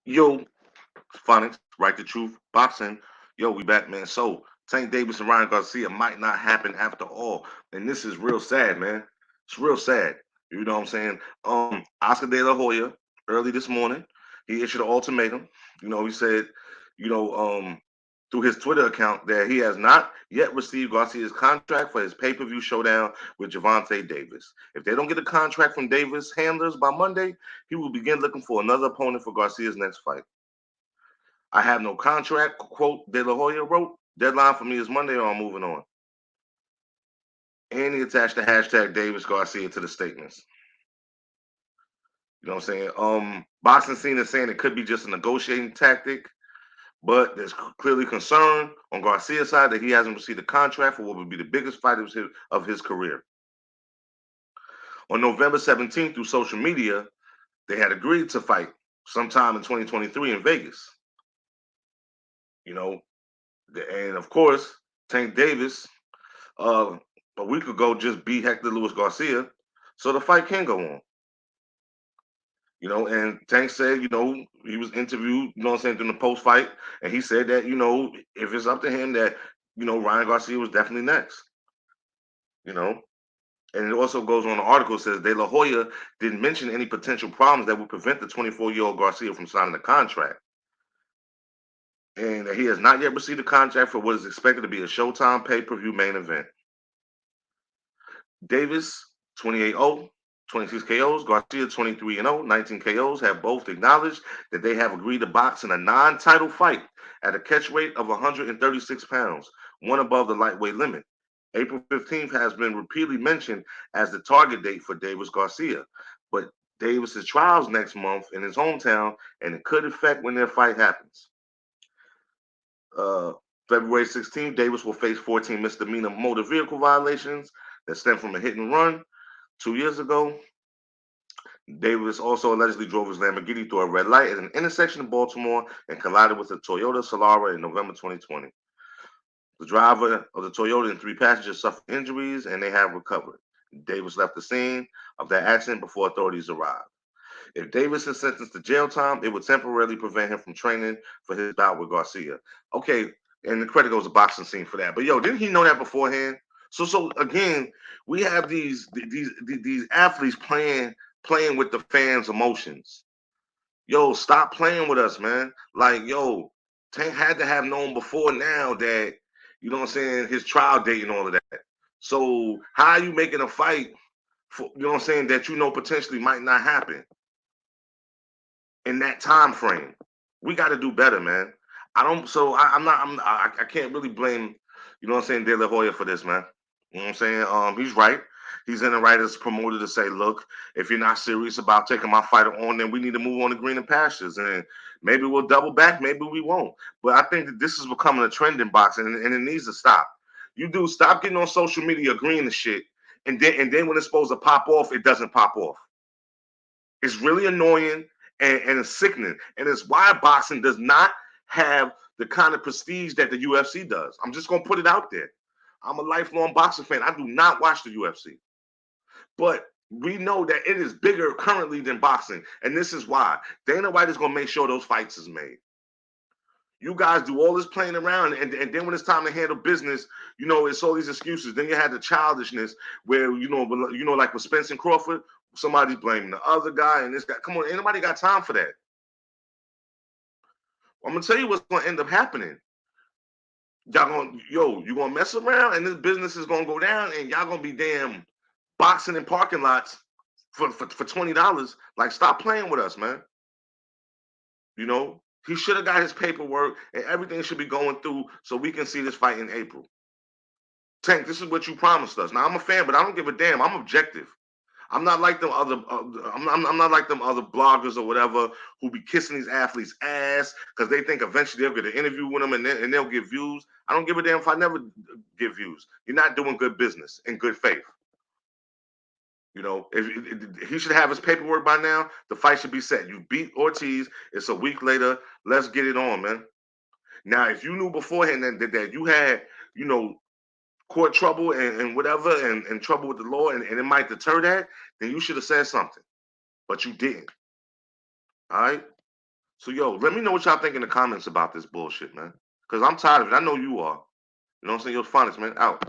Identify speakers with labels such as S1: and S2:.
S1: Yo, Phonics, Right the Truth, Boxing. Yo, we back, man. So, Tank Davis and Ryan Garcia might not happen after all. And this is real sad, man. It's real sad. You know what I'm saying? Oscar De La Hoya, early this morning, he issued an ultimatum. He said, you know, um, through his Twitter account that he has not yet received Garcia's contract for his pay-per-view showdown with Javante Davis. If they don't get a contract from Davis handlers by Monday, he will begin looking for another opponent for Garcia's next fight. I have no contract, quote De La Hoya wrote. Deadline for me is Monday or I'm moving on. And he attached the hashtag Davis Garcia to the statements. You know what I'm saying? Boxing scene is saying it could be just a negotiating tactic, but there's clearly concern on Garcia's side that he hasn't received a contract for what would be the biggest fight of his career. On November 17th, through social media, they had agreed to fight sometime in 2023 in Vegas. You know, and of course, Tank Davis uh, a week ago just beat Hector Luis Garcia, so the fight can go on. And Tank said, he was interviewed, what I'm saying, during the post fight, and he said that, if it's up to him, that, Ryan Garcia was definitely next, you know. And it also goes on the article says De La Hoya didn't mention any potential problems that would prevent the 24-year-old Garcia from signing a contract. And that he has not yet received a contract for what is expected to be a Showtime pay-per-view main event. Davis, 28-0, 26 KOs. Garcia, 23-0, 19 KOs, have both acknowledged that they have agreed to box in a non-title fight at a catch weight of 136 pounds, one above the lightweight limit. April 15th has been repeatedly mentioned as the target date for Davis Garcia, but Davis's trials next month in his hometown, and it could affect when their fight happens. Uh, February 16th, Davis will face 14 misdemeanor motor vehicle violations that stem from a hit and run 2 years ago. Davis also allegedly drove his Lamborghini through a red light at an intersection in Baltimore and collided with a Toyota Solara in November 2020. The driver of the Toyota and three passengers suffered injuries and they have recovered. Davis left the scene of that accident before authorities arrived. If Davis is sentenced to jail time, it would temporarily prevent him from training for his bout with Garcia. Okay, and the credit goes to boxing scene for that. But yo, didn't he know that beforehand? So again, we have these athletes playing with the fans' emotions. Yo, stop playing with us, man. Like, yo, Tank had to have known before now that, what I'm saying, his trial date and all of that. So how are you making a fight for, what I'm saying, that potentially might not happen in that time frame? We got to do better, man. I don't. So I'm not. I can't really blame, what I'm saying, De La Hoya for this, man. You know what I'm saying? He's right. He's in the right as promoter to say, look, if you're not serious about taking my fighter on, then we need to move on to greener pastures, and maybe we'll double back, maybe we won't. But I think that this is becoming a trend in boxing, and it needs to stop. You do stop getting on social media agreeing to shit, and then when it's supposed to pop off, it doesn't pop off. It's really annoying and it's sickening. And it's why boxing does not have the kind of prestige that the UFC does. I'm just going to put it out there. I'm a lifelong boxing fan. I do not watch the UFC. But we know that it is bigger currently than boxing. And this is why. Dana White is going to make sure those fights is made. You guys do all this playing around, and then when it's time to handle business, it's all these excuses. Then you had the childishness where, like with Spence and Crawford, somebody's blaming the other guy and this guy. Come on, anybody got time for that? I'm gonna tell you what's gonna end up happening. You gonna mess around, and this business is gonna go down, and y'all gonna be damn boxing in parking lots for $20. Like, stop playing with us, man. He should have got his paperwork, and everything should be going through so we can see this fight in April. Tank, this is what you promised us. Now, I'm a fan, but I don't give a damn. I'm objective. I'm not like them other. I'm not like them other bloggers or whatever who be kissing these athletes' ass because they think eventually they'll get an interview with them and they'll get views. I don't give a damn if I never get views. You're not doing good business in good faith. If he should have his paperwork by now, the fight should be set. You beat Ortiz. It's a week later. Let's get it on, man. Now, if you knew beforehand that you had, court trouble and whatever and trouble with the law and it might deter that, then you should have said something. But you didn't. All right? So yo, let me know what y'all think in the comments about this bullshit, man. Cause I'm tired of it. I know you are. You know what I'm saying? You're the finest, man. Out.